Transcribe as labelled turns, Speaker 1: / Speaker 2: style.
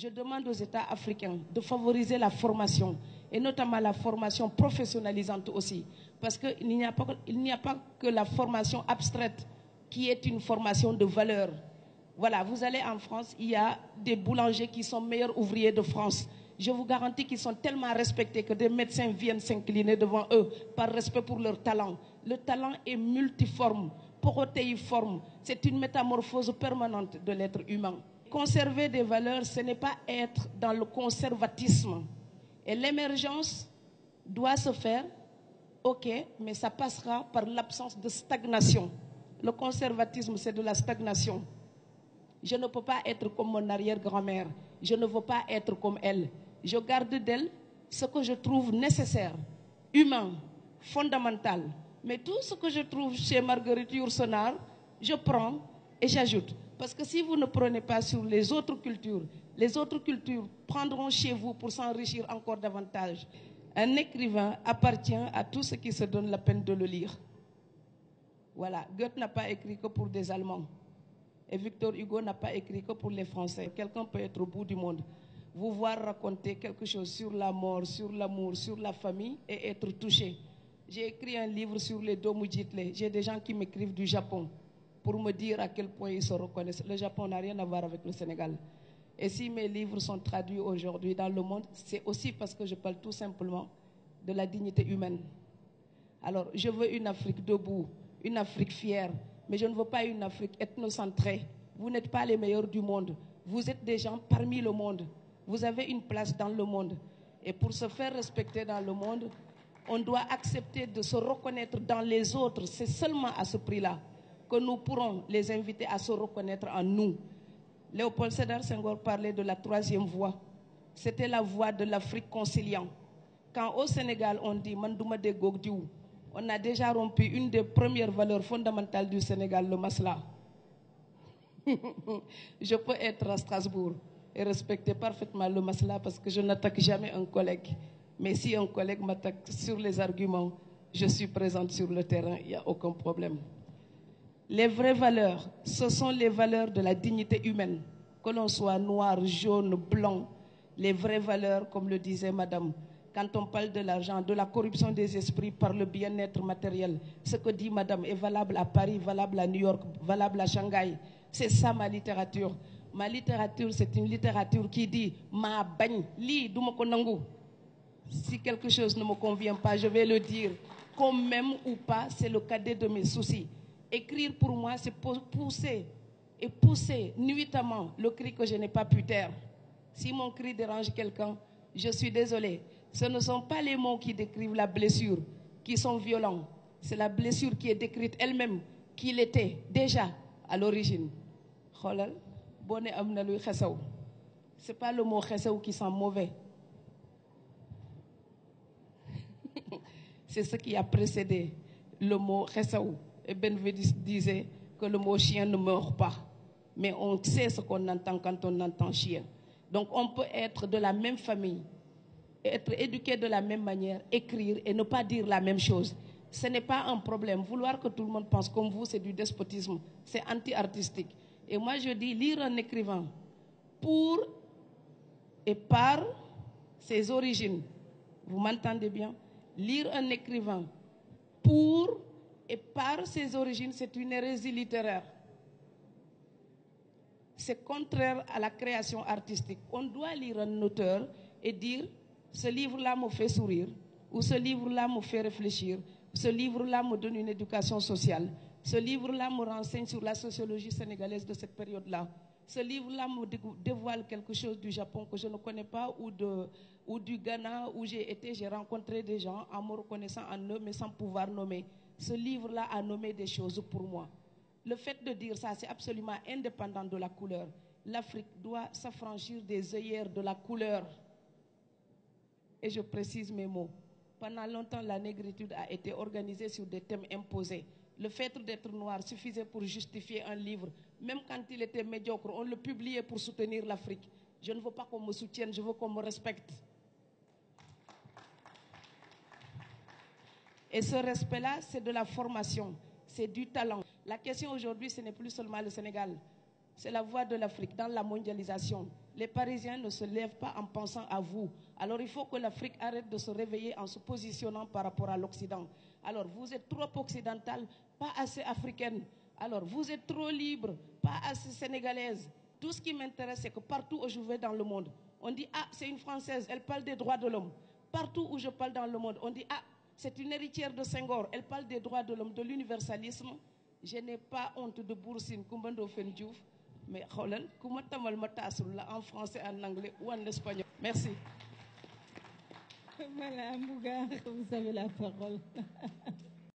Speaker 1: je demande aux États africains de favoriser la formation, et notamment la formation professionnalisante aussi. Parce qu'il n'y a pas que la formation abstraite qui est une formation de valeur. Voilà, vous allez en France, il y a des boulangers qui sont meilleurs ouvriers de France. Je vous garantis qu'ils sont tellement respectés que des médecins viennent s'incliner devant eux par respect pour leur talent. Le talent est multiforme, protéiforme. C'est une métamorphose permanente de l'être humain. Conserver des valeurs, ce n'est pas être dans le conservatisme. Et l'émergence doit se faire, ok, mais ça passera par l'absence de stagnation. Le conservatisme, c'est de la stagnation. Je ne peux pas être comme mon arrière-grand-mère. Je ne veux pas être comme elle. Je garde d'elle ce que je trouve nécessaire, humain, fondamental. Mais tout ce que je trouve chez Marguerite Yourcenar, je prends et j'ajoute. Parce que si vous ne prenez pas sur les autres cultures prendront chez vous pour s'enrichir encore davantage. Un écrivain appartient à tous ceux qui se donnent la peine de le lire. Voilà, Goethe n'a pas écrit que pour des Allemands. Et Victor Hugo n'a pas écrit que pour les Français. Quelqu'un peut être au bout du monde, vous voir raconter quelque chose sur la mort, sur l'amour, sur la famille et être touché. J'ai écrit un livre sur les Domujitles. J'ai des gens qui m'écrivent du Japon pour me dire à quel point ils se reconnaissent. Le Japon n'a rien à voir avec le Sénégal. Et si mes livres sont traduits aujourd'hui dans le monde, c'est aussi parce que je parle tout simplement de la dignité humaine. Alors, je veux une Afrique debout, une Afrique fière, mais je ne veux pas une Afrique ethnocentrée. Vous n'êtes pas les meilleurs du monde. Vous êtes des gens parmi le monde. Vous avez une place dans le monde. Et pour se faire respecter dans le monde, on doit accepter de se reconnaître dans les autres. C'est seulement à ce prix-là que nous pourrons les inviter à se reconnaître en nous. Léopold Sédar Senghor parlait de la troisième voie. C'était la voie de l'Afrique conciliant. Quand au Sénégal on dit « Mandouma de Gogdiou », on a déjà rompu une des premières valeurs fondamentales du Sénégal, le masla. Je peux être à Strasbourg et respecter parfaitement le masla parce que je n'attaque jamais un collègue. Mais si un collègue m'attaque sur les arguments, je suis présente sur le terrain, il n'y a aucun problème. Les vraies valeurs, ce sont les valeurs de la dignité humaine. Que l'on soit noir, jaune, blanc, les vraies valeurs, comme le disait madame, quand on parle de l'argent, de la corruption des esprits par le bien-être matériel, ce que dit madame est valable à Paris, valable à New York, valable à Shanghai. C'est ça ma littérature. Ma littérature, c'est une littérature qui dit « Ma bagne, li du mako nangu ». Si quelque chose ne me convient pas, je vais le dire. Qu'on m'aime ou pas, c'est le cadet de mes soucis. Écrire pour moi, c'est pousser et pousser nuitamment le cri que je n'ai pas pu taire. Si mon cri dérange quelqu'un, je suis désolée. Ce ne sont pas les mots qui décrivent la blessure, qui sont violents. C'est la blessure qui est décrite elle-même, qui l'était déjà à l'origine. C'est pas le mot khessaou qui sent mauvais. C'est ce qui a précédé le mot khessaou. Et Benveniste disait que le mot chien ne meurt pas. Mais on sait ce qu'on entend quand on entend chien. Donc on peut être de la même famille, être éduqué de la même manière, écrire et ne pas dire la même chose. Ce n'est pas un problème. Vouloir que tout le monde pense comme vous, c'est du despotisme. C'est anti-artistique. Et moi je dis, lire un écrivain pour et par ses origines. Vous m'entendez bien? Lire un écrivain pour et par ses origines, c'est une hérésie littéraire. C'est contraire à la création artistique. On doit lire un auteur et dire « ce livre-là me fait sourire » ou « ce livre-là me fait réfléchir » ce livre-là me donne une éducation sociale. Ce livre-là me renseigne sur la sociologie sénégalaise de cette période-là. Ce livre-là me dévoile quelque chose du Japon que je ne connais pas ou du Ghana où j'ai été. J'ai rencontré des gens en me reconnaissant en eux mais sans pouvoir nommer. Ce livre-là a nommé des choses pour moi. Le fait de dire ça, c'est absolument indépendant de la couleur. L'Afrique doit s'affranchir des œillères de la couleur. Et je précise mes mots. Pendant longtemps, la négritude a été organisée sur des thèmes imposés. Le fait d'être noir suffisait pour justifier un livre. Même quand il était médiocre, on le publiait pour soutenir l'Afrique. Je ne veux pas qu'on me soutienne, je veux qu'on me respecte. Et ce respect-là, c'est de la formation, c'est du talent. La question aujourd'hui, ce n'est plus seulement le Sénégal. c'est la voix de l'Afrique dans la mondialisation. Les Parisiens ne se lèvent pas en pensant à vous. Alors il faut que l'Afrique arrête de se réveiller en se positionnant par rapport à l'Occident. Alors vous êtes trop occidental, pas assez africaine. Alors vous êtes trop libre, pas assez sénégalaise. Tout ce qui m'intéresse, c'est que partout où je vais dans le monde, on dit « Ah, c'est une Française, elle parle des droits de l'homme ». Partout où je parle dans le monde, on dit « Ah, c'est une héritière de Senghor, elle parle des droits de l'homme, de l'universalisme ». Je n'ai pas honte de Boursine, Coumba Ndoffène Diouf, mais en français, en anglais ou en espagnol. Merci.
Speaker 2: Voilà, Mbougar, vous avez la parole.